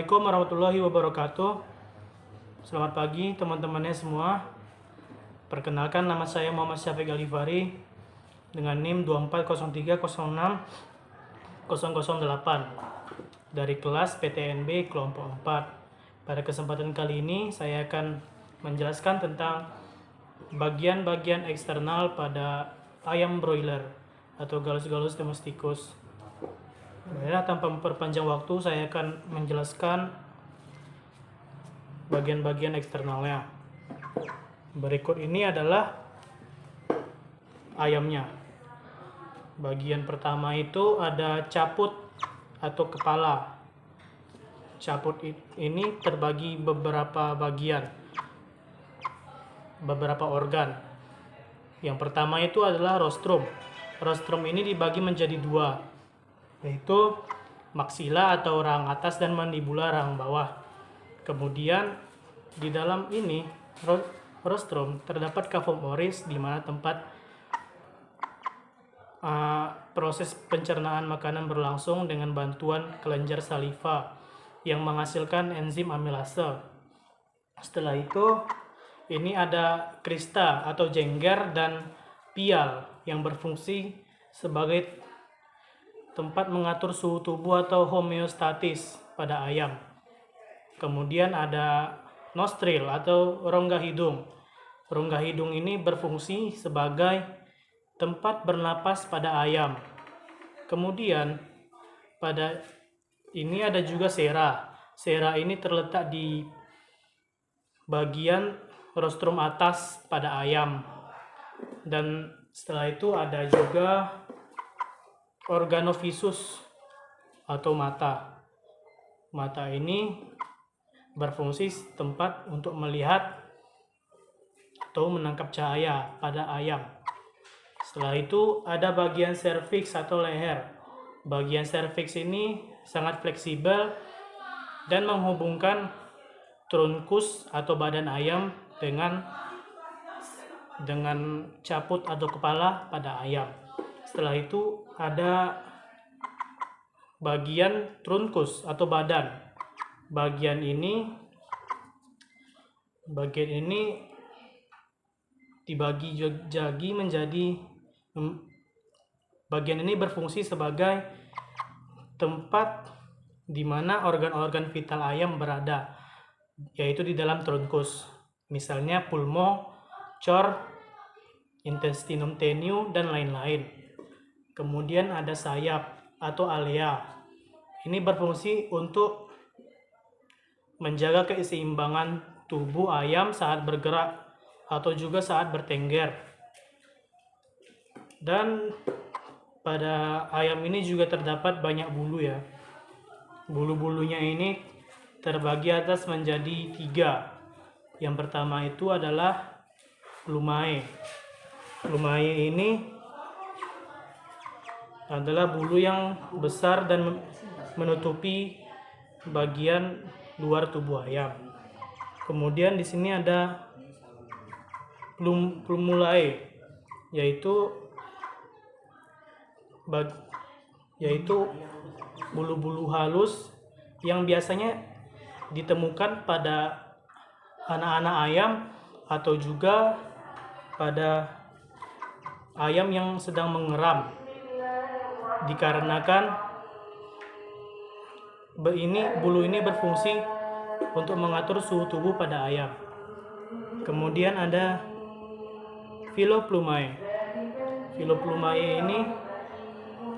Assalamualaikum warahmatullahi wabarakatuh. Selamat pagi teman-temannya semua. Perkenalkan, nama saya Muhammad Syafiq Alifari dengan NIM 2403060008 dari kelas PTNB kelompok 4. Pada kesempatan kali ini saya akan menjelaskan tentang bagian-bagian eksternal pada ayam broiler atau Gallus domesticus. Baiklah, tanpa memperpanjang waktu, saya akan menjelaskan bagian-bagian eksternalnya. Berikut ini adalah ayamnya. Bagian pertama itu ada caput atau kepala. Caput ini terbagi beberapa bagian, beberapa organ. Yang pertama itu adalah rostrum. Rostrum ini dibagi menjadi dua, yaitu maksila atau rahang atas dan mandibula rahang bawah. Kemudian di dalam ini rostrum terdapat cavum oris, di mana tempat proses pencernaan makanan berlangsung dengan bantuan kelenjar saliva yang menghasilkan enzim amilase. Setelah itu ini ada krista atau jengger dan pial yang berfungsi sebagai tempat mengatur suhu tubuh atau homeostatis pada ayam. Kemudian ada nostril atau rongga hidung. Rongga hidung ini berfungsi sebagai tempat bernapas pada ayam. Kemudian pada ini ada juga sera. Sera ini terletak di bagian rostrum atas pada ayam. Dan setelah itu ada juga organovisus atau mata. Mata ini berfungsi tempat untuk melihat atau menangkap cahaya pada ayam. Setelah itu ada bagian serviks atau leher. Bagian serviks ini sangat fleksibel dan menghubungkan trunkus atau badan ayam dengan caput atau kepala pada ayam. Setelah itu ada bagian trunkus atau badan. Bagian ini dibagi menjadi bagian ini berfungsi sebagai tempat di mana organ-organ vital ayam berada, yaitu di dalam trunkus. Misalnya pulmo, cor, intestinum tenue, dan lain-lain. Kemudian ada sayap atau alea. Ini berfungsi untuk menjaga keseimbangan tubuh ayam saat bergerak atau juga saat bertengger. Dan pada ayam ini juga terdapat banyak bulu ya. Bulu-bulunya ini terbagi atas menjadi 3. Yang pertama itu adalah plumae. Plumae ini adalah bulu yang besar dan menutupi bagian luar tubuh ayam. Kemudian di sini ada plumulae, yaitu bulu-bulu halus yang biasanya ditemukan pada anak-anak ayam atau juga pada ayam yang sedang mengeram, dikarenakan bulu ini berfungsi untuk mengatur suhu tubuh pada ayam. Kemudian ada filoplumae. Filoplumae ini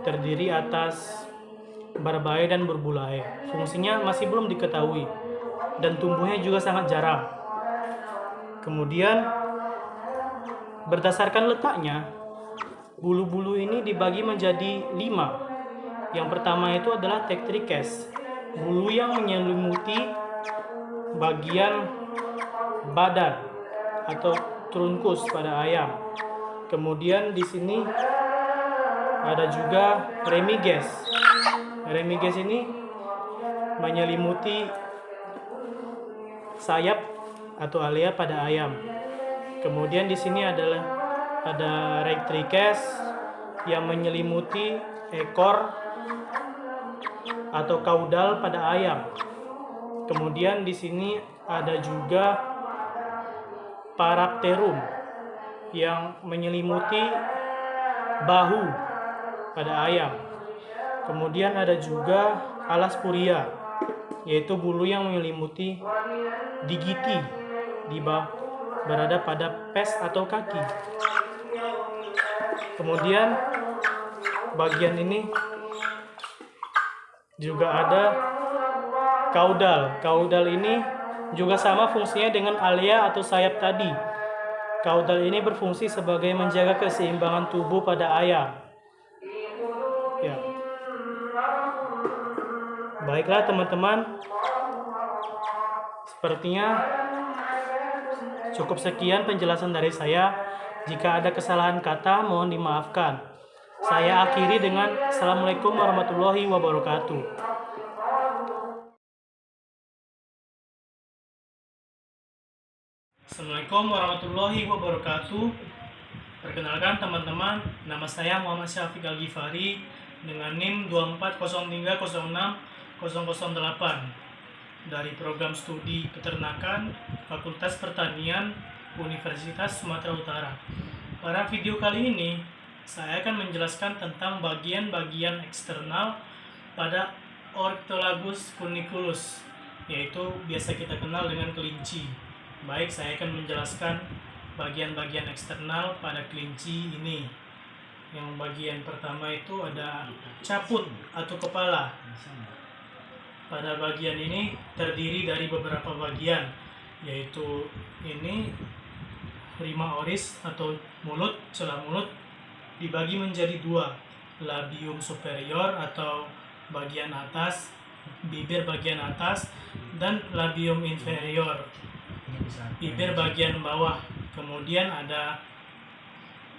terdiri atas barbae dan burbulae. Fungsinya masih belum diketahui dan tumbuhnya juga sangat jarang. Kemudian berdasarkan letaknya, bulu-bulu ini dibagi menjadi 5. Yang pertama itu adalah tectrices, bulu yang menyelimuti bagian badan atau trunkus pada ayam. Kemudian di sini ada juga remiges. Remiges ini menyelimuti sayap atau alea pada ayam. Kemudian di sini ada rectrices yang menyelimuti ekor atau kaudal pada ayam. Kemudian di sini ada juga parapterum yang menyelimuti bahu pada ayam. Kemudian ada juga alaspuria, yaitu bulu yang menyelimuti digiti di bawah berada pada pes atau kaki. Kemudian bagian ini juga ada kaudal. Kaudal ini juga sama fungsinya dengan alia atau sayap tadi. Kaudal ini berfungsi sebagai menjaga keseimbangan tubuh pada ayam. Ya. Baiklah teman-teman, sepertinya cukup sekian penjelasan dari saya. Jika ada kesalahan kata, mohon dimaafkan. Saya akhiri dengan Assalamualaikum warahmatullahi wabarakatuh. Assalamualaikum warahmatullahi wabarakatuh. Perkenalkan teman-teman, nama saya Muhammad Syafiq Al-Ghifari dengan NIM 240300608 dari program studi peternakan Fakultas Pertanian Universitas Sumatera Utara. Pada video kali ini, saya akan menjelaskan tentang bagian-bagian eksternal pada Ornithologus funiculus, yaitu biasa kita kenal dengan kelinci. Baik, saya akan menjelaskan bagian-bagian eksternal pada kelinci ini. Yang bagian pertama itu ada caput atau kepala. Pada bagian ini terdiri dari beberapa bagian, yaitu ini rima oris atau mulut, celah mulut dibagi menjadi dua, labium superior atau bagian atas, bibir bagian atas, dan labium inferior, bibir bagian bawah. Kemudian ada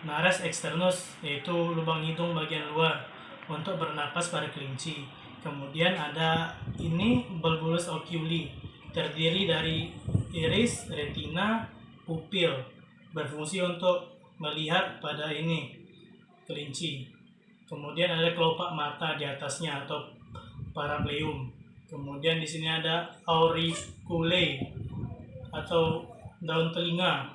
nares externus, yaitu lubang hidung bagian luar untuk bernapas pada kelinci. Kemudian ada ini bulbulus oculi, terdiri dari iris, retina, pupil, berfungsi untuk melihat pada ini kelinci. Kemudian ada kelopak mata di atasnya atau parapleum. Kemudian di sini ada auriculae atau daun telinga.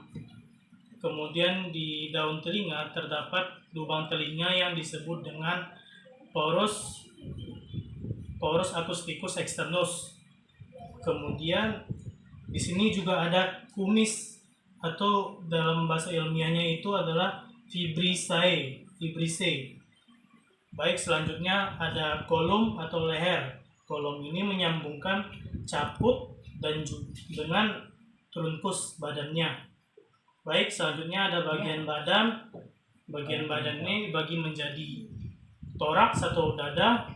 Kemudian di daun telinga terdapat lubang telinga yang disebut dengan porus acousticus externus. Kemudian di sini juga ada kumis atau dalam bahasa ilmiahnya itu adalah fibrisae. Baik, selanjutnya ada kolum atau leher. Kolum ini menyambungkan caput dan dengan trunkus badannya. Baik, selanjutnya ada bagian badan. Bagian badan ini dibagi menjadi toraks atau dada,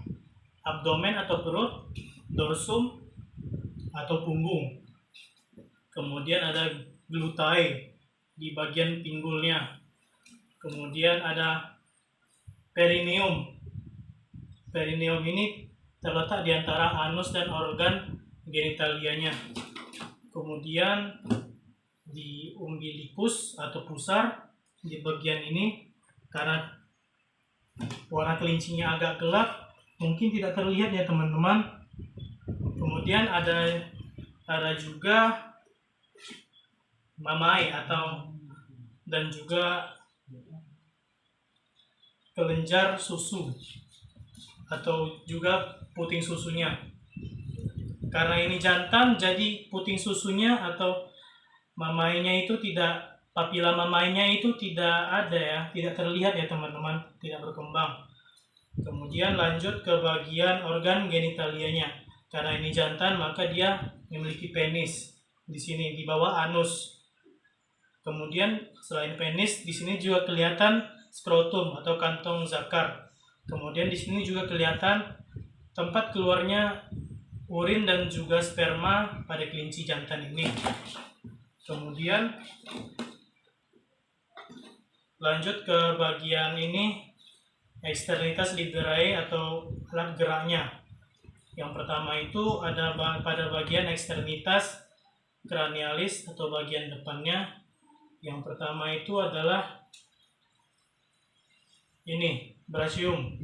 abdomen atau perut, dorsum atau punggung. Kemudian ada glutae di bagian pinggulnya. Kemudian ada perineum. Perineum ini terletak di antara anus dan organ genitalianya. Kemudian di umbilicus atau pusar, di bagian ini karena warna kelincinya agak gelap, mungkin tidak terlihat ya teman-teman. Kemudian ada juga mamai dan juga kelenjar susu atau juga puting susunya. Karena ini jantan, jadi puting susunya atau mamainya itu tidak, papila mamainya itu tidak ada ya, tidak terlihat ya teman-teman, tidak berkembang. Kemudian lanjut ke bagian organ genitalianya. Karena ini jantan, maka dia memiliki penis di sini di bawah anus. Kemudian selain penis, di sini juga kelihatan skrotum atau kantong zakar. Kemudian di sini juga kelihatan tempat keluarnya urin dan juga sperma pada kelinci jantan ini. Kemudian lanjut ke bagian ini, eksternitas liberae atau alat geraknya. Yang pertama itu ada pada bagian eksternitas cranialis atau bagian depannya. Yang pertama itu adalah ini brachium,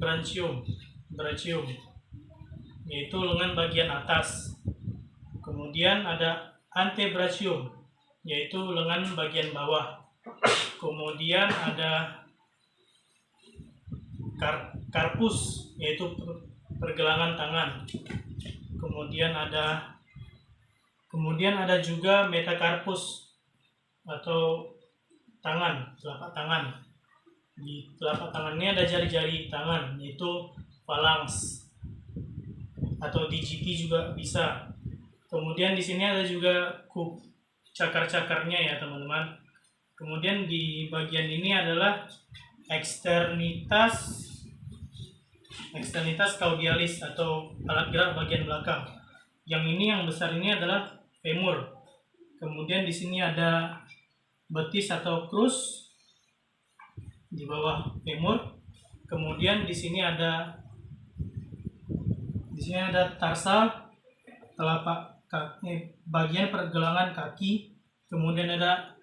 yaitu lengan bagian atas. Kemudian ada antebrachium, yaitu lengan bagian bawah. Kemudian ada carpus, yaitu pergelangan tangan. Kemudian ada juga metacarpus atau telapak tangan. Di telapak tangan ini ada jari-jari tangan, yaitu phalanx atau digiti juga bisa. Kemudian di sini ada juga cakar-cakarnya ya teman-teman. Kemudian di bagian ini adalah eksternitas caudialis atau alat gerak bagian belakang. Yang ini yang besar ini adalah femur. Kemudian di sini ada betis atau crus di bawah femur. Kemudian di sini ada tarsal, telapak kaki, bagian pergelangan kaki. Kemudian ada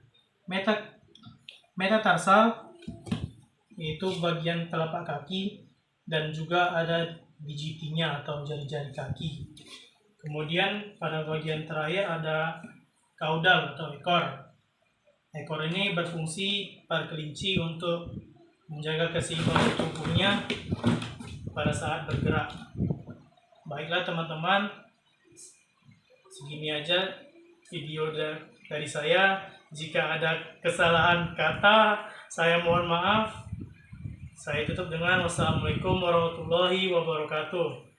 metatarsal, yaitu bagian telapak kaki, dan juga ada digitinya atau jari-jari kaki. Kemudian pada bagian terakhir ada kaudal atau ekor. Ekor ini berfungsi pada kelinci untuk menjaga keseimbangan tubuhnya pada saat bergerak. Baiklah teman-teman, segini aja video dari saya. Jika ada kesalahan kata, saya mohon maaf. Saya tutup dengan wassalamualaikum warahmatullahi wabarakatuh.